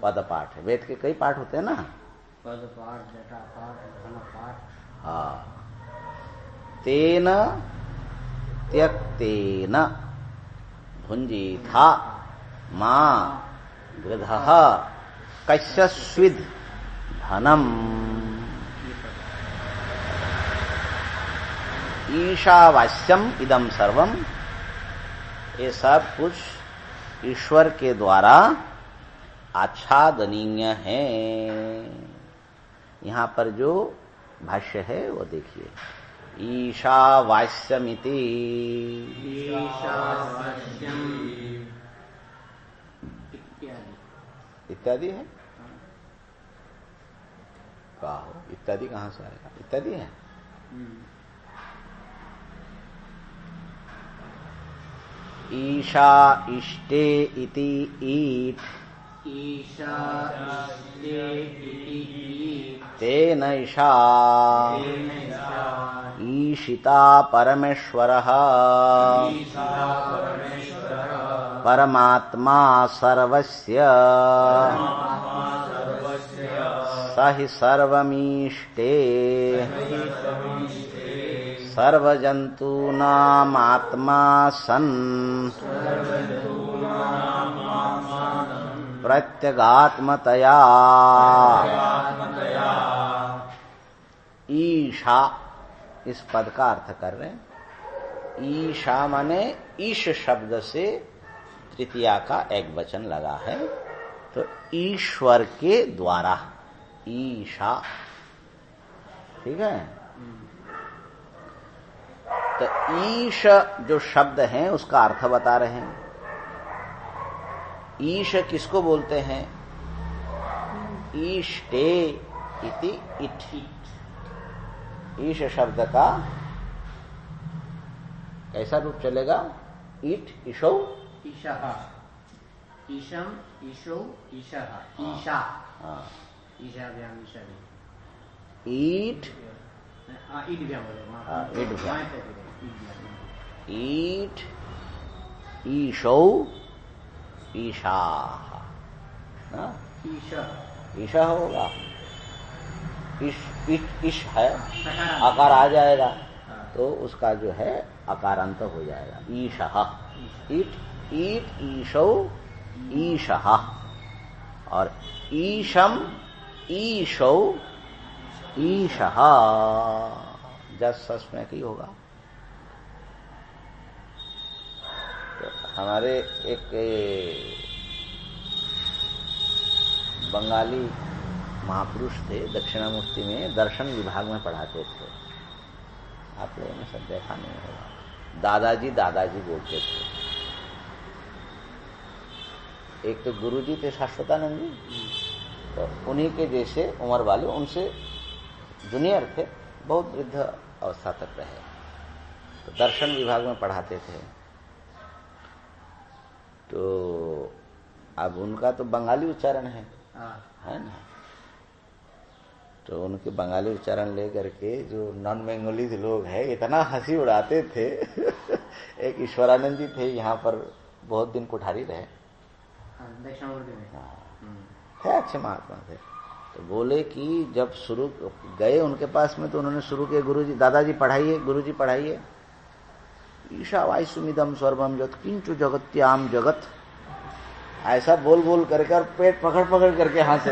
पद पाठ है। वेद के कई पाठ होते हैं ना, पद पाठ, जटा पाठ, घन पाठ। हाँ, तेन त्यक्तेन भुंजीथा मां गृधः कश्यस्विद धनम। ईशावास्यम इदम सर्वम, ये सब कुछ ईश्वर के द्वारा आच्छादनीय है। यहाँ पर जो भाष्य है वो देखिए, ईशावास्यमिति इत्यादि है। क्या हो, इत्यादि कहाँ से आएगा? इत्यादि है। ईशा इष्टे इति ईट, ईशा इष्टे इति ईट, तेन ईशा ईशिता परमेश्वरः परमात्मा सर्वस्य स हि सर्वमीष्टे सर्वजन्तूनामात्मा सन् प्रत्यगात्मतया। ईशा इस पद का अर्थ कर रहे हैं ईशा माने ईश शब्द से तृतीया का एक वचन लगा है, तो ईश्वर के द्वारा ईशा, ठीक है। तो ईश जो शब्द है उसका अर्थ बता रहे हैं। ईश किसको बोलते हैं? ईष्टे इति इठ। ईश शब्द का कैसा रूप चलेगा? इठ, ईशौ, ईशः, ईशम, ईशौ, ईशः, ईशा, ईशाभ्याम, ईशाभ्याम, ईट, ईडभ्याम बोले, ईडभ्याम, ईट, ईशौ, ईशाः, ईशा होगा। इश है, आकार आ जाएगा तो उसका जो है अकारांत हो जाएगा। ईशः, ईट, ईट, ईशौ, ईशः, और ईशम, ईशौ, ईशः, जस सस में ही होगा। तो हमारे एक बंगाली महापुरुष थे, दक्षिणामूर्ति में दर्शन विभाग में पढ़ाते थे। आप लोगों ने सब देखा नहीं होगा। दादाजी दादाजी बोलते थे। एक तो गुरुजी थे शाश्वतानंद जी, तो उन्हीं के जैसे उम्र वाले, उनसे जूनियर थे, बहुत वृद्ध अवस्था तक रहे। तो दर्शन विभाग में पढ़ाते थे। तो अब उनका तो बंगाली उच्चारण है ना, तो उनके बंगाली उच्चारण लेकर के जो नॉन बंगाली लोग हैं इतना हंसी उड़ाते थे। एक ईश्वरानंद जी थे, यहाँ पर बहुत दिन कोठारी रहे, थे अच्छे महात्मा थे। तो बोले कि जब शुरू गए उनके पास में तो उन्होंने शुरू किया, गुरुजी दादाजी पढ़ाइए, गुरुजी पढ़ाइए। ईशा वायुमिदम सर्वम जगत किंचु जगत्याम जगत, ऐसा बोल बोल करके और पेट पकड़ पकड़ करके हंसे।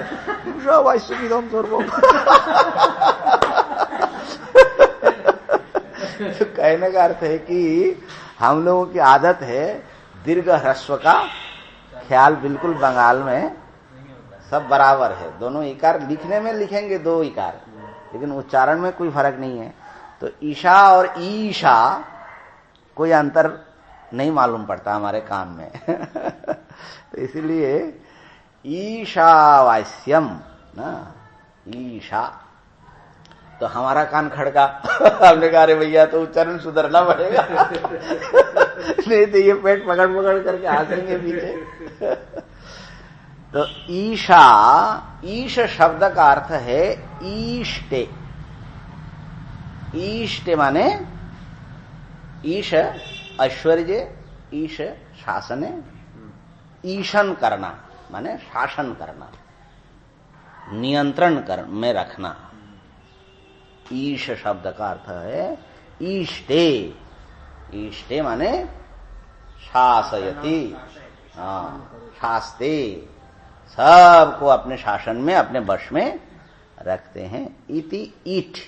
ईशा वायुमिदम सर्वम। तो कहने का अर्थ है कि हम लोगों की आदत है दीर्घ ह्रस्व का ख्याल बिल्कुल बंगाल में सब बराबर है। दोनों इकार लिखने में लिखेंगे दो इकार, लेकिन उच्चारण में कोई फर्क नहीं है। तो ईशा और ईशा कोई अंतर नहीं मालूम पड़ता हमारे कान में। तो इसलिए ईशावास्यम ना, ईशा। तो हमारा कान खड़का। हमने कहा अरे भैया तो उच्चारण सुधरना पड़ेगा। नहीं तो ये पेट पकड़ पकड़ करके हंसेंगे पीछे। तो ईशा, ईश शब्द का अर्थ है ईष्टे। ईष्टे माने ईश ऐश्वर्य, ईश शासने, ईशन करना माने शासन करना, नियंत्रण में रखना। ईश शब्द का अर्थ है ईष्टे। ईष्टे माने शासयति, शास्ते, सबको अपने शासन में, अपने वश में रखते हैं। इति ईठ,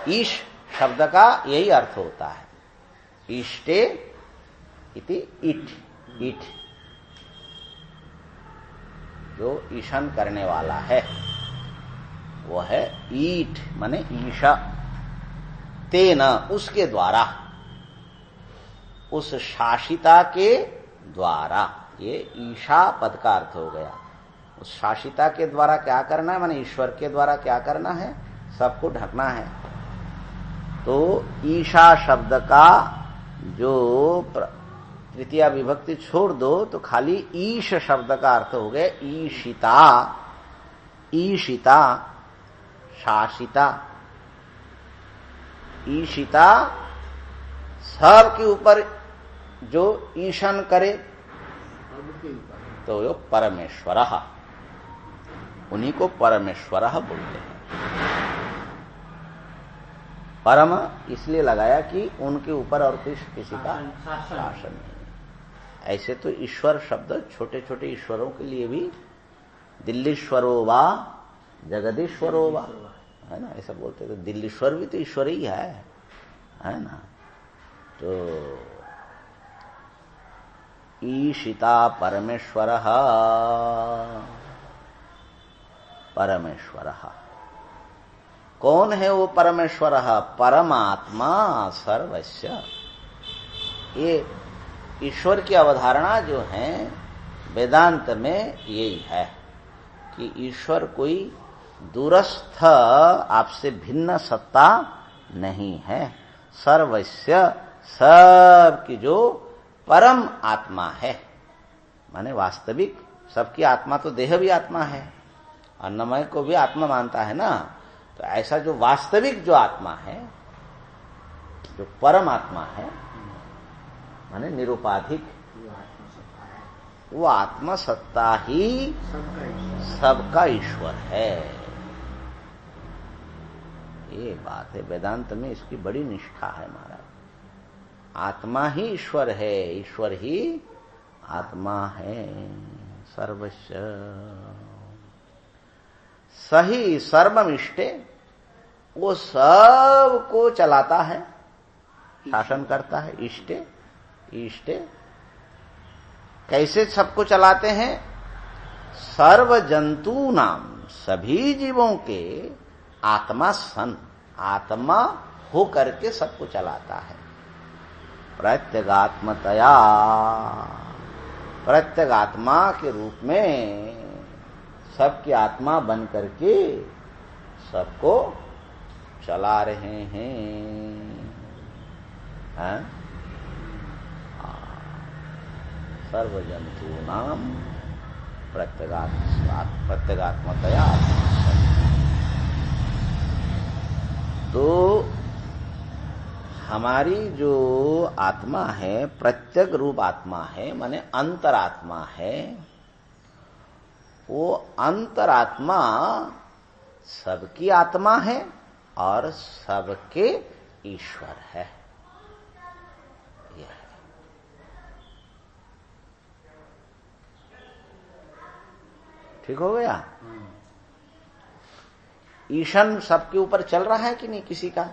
ईश शब्द का यही अर्थ होता है। ईष्टे इति ईठ, ईठ जो ईशन करने वाला है वो है ईठ माने ईशा। तेन उसके द्वारा, उस शासिता के द्वारा, ये ईशा पद का अर्थ हो गया। उस शासिता के द्वारा क्या करना है माने ईश्वर के द्वारा क्या करना है, सबको ढकना है। तो ईशा शब्द का जो तृतीया विभक्ति छोड़ दो तो खाली ईश शब्द का अर्थ हो गया ईशिता। ईशिता, शासिता, ईशिता, सबके ऊपर जो ईशन करे तो यो परमेश्वर, उन्हीं को परमेश्वर बोलते हैं। परम इसलिए लगाया कि उनके ऊपर और किसी का शासन नहीं। ऐसे तो ईश्वर शब्द छोटे छोटे ईश्वरों के लिए भी दिल्लीश्वरो वा जगदीश्वरो वा, है ना, ऐसा बोलते। तो दिल्लीश्वर भी तो ईश्वर ही है ना। तो ईशिता परमेश्वरः परमेश्वरः कौन है वो परमेश्वरः? परमात्मा सर्वस्य। ये ईश्वर की अवधारणा जो है वेदांत में यही है कि ईश्वर कोई दूरस्थ आपसे भिन्न सत्ता नहीं है। सर्वस्य सब की जो परम आत्मा है, माने वास्तविक सबकी आत्मा तो देह भी आत्मा है, अन्नमय को भी आत्मा मानता है ना। तो ऐसा जो वास्तविक जो आत्मा है, जो परम आत्मा है, माने निरुपाधिक, वो आत्मा सत्ता ही सबका ईश्वर है। ये बात है, वेदांत में इसकी बड़ी निष्ठा है महाराज। आत्मा ही ईश्वर है, ईश्वर ही आत्मा है। सर्वस्य सही सर्वमिष्टे, वो सब को चलाता है, शासन करता है। इष्टे इष्टे कैसे सबको चलाते हैं? सर्व जंतु नाम, सभी जीवों के आत्मा सन, आत्मा हो करके सबको चलाता है। प्रत्यगात्मतया, प्रत्यगात्मा के रूप में सबकी आत्मा बन करके सबको चला रहे हैं। सर्वजंतूनाम प्रत्यगात्मतया। तो हमारी जो आत्मा है प्रत्यग रूप आत्मा है, माने अंतरात्मा है। वो अंतरात्मा सबकी आत्मा है और सबके ईश्वर है। यह ठीक हो गया। ईशन सबके ऊपर चल रहा है कि नहीं किसी का,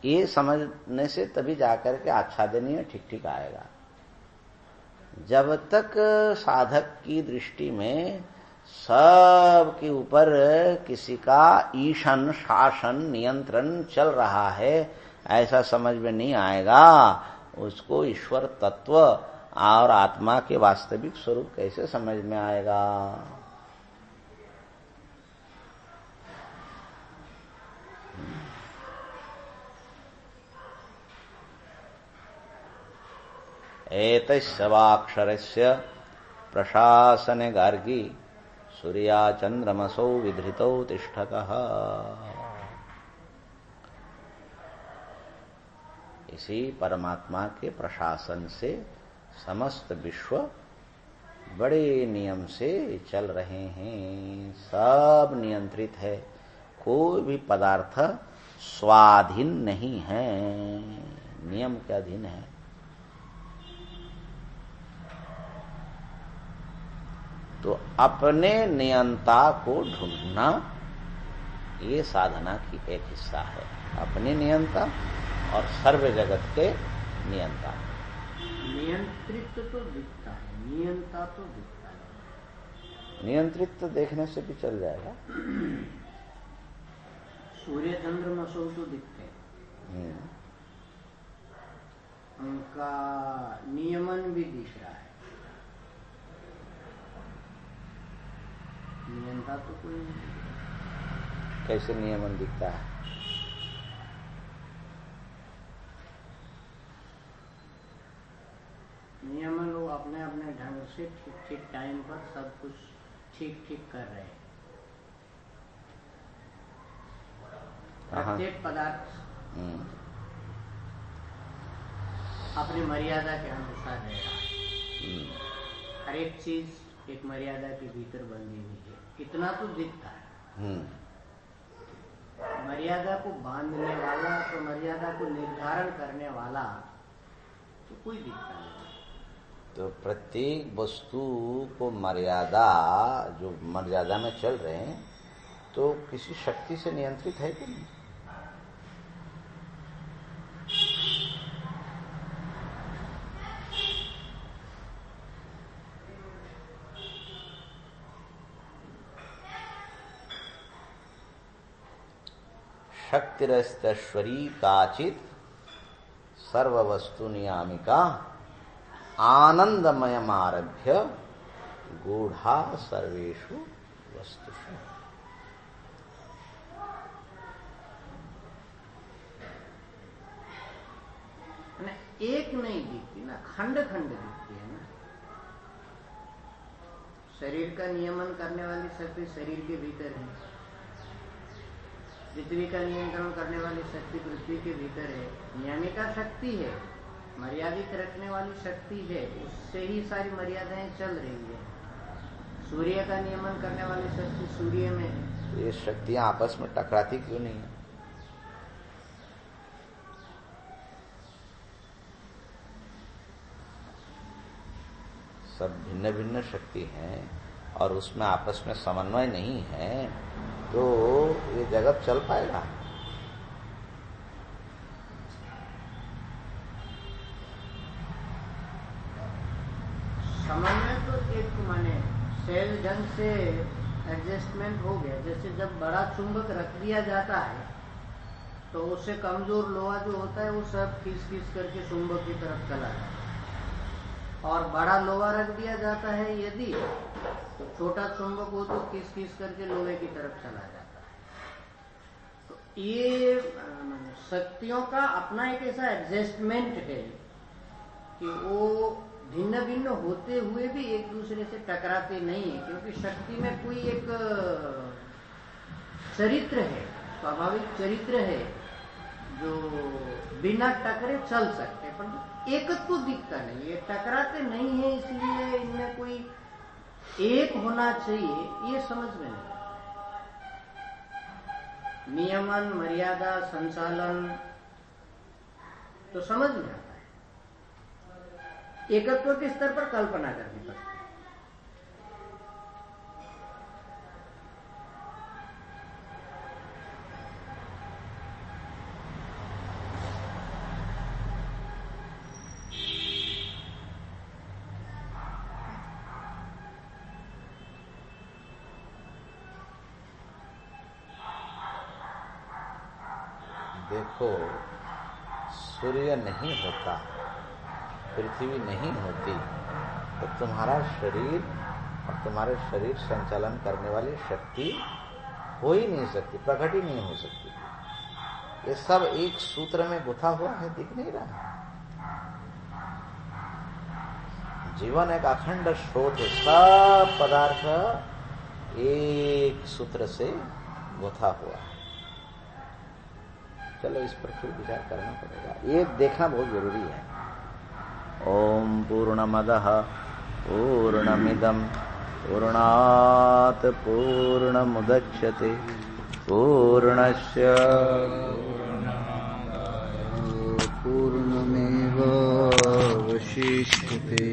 ये समझने से तभी जाकर के आच्छादनीय ठीक ठीक आएगा। जब तक साधक की दृष्टि में सब के ऊपर किसी का ईशन शासन नियंत्रण चल रहा है, ऐसा समझ में नहीं आएगा, उसको ईश्वर तत्व और आत्मा के वास्तविक स्वरूप कैसे समझ में आएगा। एतस्वाक्षरस्य प्रशासने गार्गी सूर्या चंद्रमसौ विधृतौ तिष्ठतः। इसी परमात्मा के प्रशासन से समस्त विश्व बड़े नियम से चल रहे हैं, सब नियंत्रित है, कोई भी पदार्थ स्वाधीन नहीं है, नियम के अधीन है। तो अपने नियंता को ढूंढना ये साधना की एक हिस्सा है। अपने नियंता और सर्व जगत के नियंता। नियंत्रित तो दिखता है, नियंता तो दिखता है। नियंत्रित तो देखने से भी चल जाएगा। सूर्य चंद्रमा सो तो दिखते हैं, उनका नियमन भी दिख रहा है। नियंता तो कोई नहीं। कैसे नियमन दिखता है? नियमन लोग अपने अपने ढंग से ठीक ठीक टाइम पर सब कुछ ठीक ठीक कर रहे हैं। प्रत्येक पदार्थ अपनी मर्यादा के अनुसार रह रहा है। हर एक चीज एक मर्यादा के भीतर बंधी हुई है, इतना तो दिखता है। मर्यादा को बांधने वाला, तो मर्यादा को निर्धारण करने वाला तो कोई दिखता नहीं। तो प्रत्येक वस्तु को मर्यादा, जो मर्यादा में चल रहे हैं, तो किसी शक्ति से नियंत्रित है कि नहीं? शक्तिरस्तश्वरी काचित सर्ववस्तु नियामिका आनंदमयमारभ्य गूढ़ा सर्वेषु वस्तुषु। एक नहीं दिखती ना, खंड खंड दिखती है ना। शरीर का नियमन करने वाली शक्ति शरीर के भीतर है, पृथ्वी का नियंत्रण करने वाली शक्ति पृथ्वी के भीतर है, नियामिका शक्ति है, मर्यादित रखने वाली शक्ति है, उससे ही सारी मर्यादाएं चल रही है। सूर्य का नियमन करने वाली शक्ति सूर्य में है। ये शक्तियां आपस में टकराती क्यों नहीं है? सब भिन्न भिन्न शक्ति हैं और उसमें आपस में समन्वय नहीं है तो ये जगत चल पाएगा? समन्वय तो एक माने सेल ढंग से एडजस्टमेंट हो गया। जैसे जब बड़ा चुंबक रख दिया जाता है तो उससे कमजोर लोहा जो होता है वो सब खींच खींच करके चुंबक की तरफ चला जाता है, और बड़ा लोहा रख दिया जाता है यदि तो छोटा चुंबक हो तो खींच खींच करके लोहे की तरफ चला जाता है। तो ये शक्तियों का अपना एक ऐसा एडजस्टमेंट है कि वो भिन्न भिन्न होते हुए भी एक दूसरे से टकराते नहीं है, क्योंकि शक्ति में कोई एक चरित्र है, स्वाभाविक चरित्र है जो बिना टकरे चल सकते, पर एकत्व तो दिखता नहीं, ये टकराते नहीं है, इसलिए इनमें कोई एक होना चाहिए ये समझ में नहीं। नियमन, मर्यादा, संचालन तो समझ में आता है, एकत्व के स्तर पर कल्पना करनी पड़ती है। देखो, सूर्य नहीं होता, पृथ्वी नहीं होती तो तुम्हारा शरीर और तुम्हारे शरीर संचालन करने वाली शक्ति हो ही नहीं सकती, प्रकट ही नहीं हो सकती। ये सब एक सूत्र में गुथा हुआ है, दिख नहीं रहा। जीवन एक अखंड स्रोत है, सब पदार्थ एक सूत्र से गुथा हुआ है। चलो इस पर फिर विचार करना पड़ेगा, ये देखना बहुत जरूरी है। ओम पूर्णमदः पूर्णमिदं पूर्णात् पूर्णमुदच्यते पूर्णस्य पूर्णमेव वशिष्यते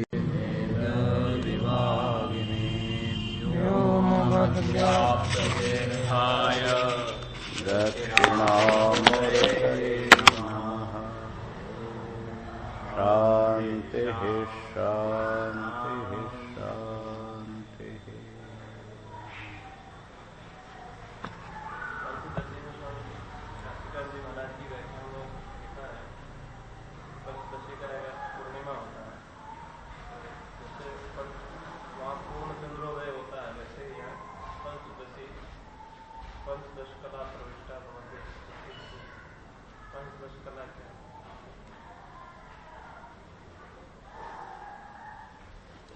दक्षिणामूर्तये नमः। शांति शांति शांति।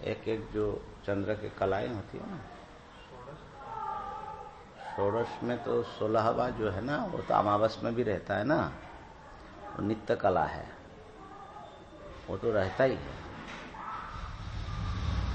एक एक जो चंद्र की कलाएं होती है ना, षोडश में तो 16वां जो है ना वो तो अमावस में भी रहता है ना, वो नित्य कला है, वो तो रहता ही है।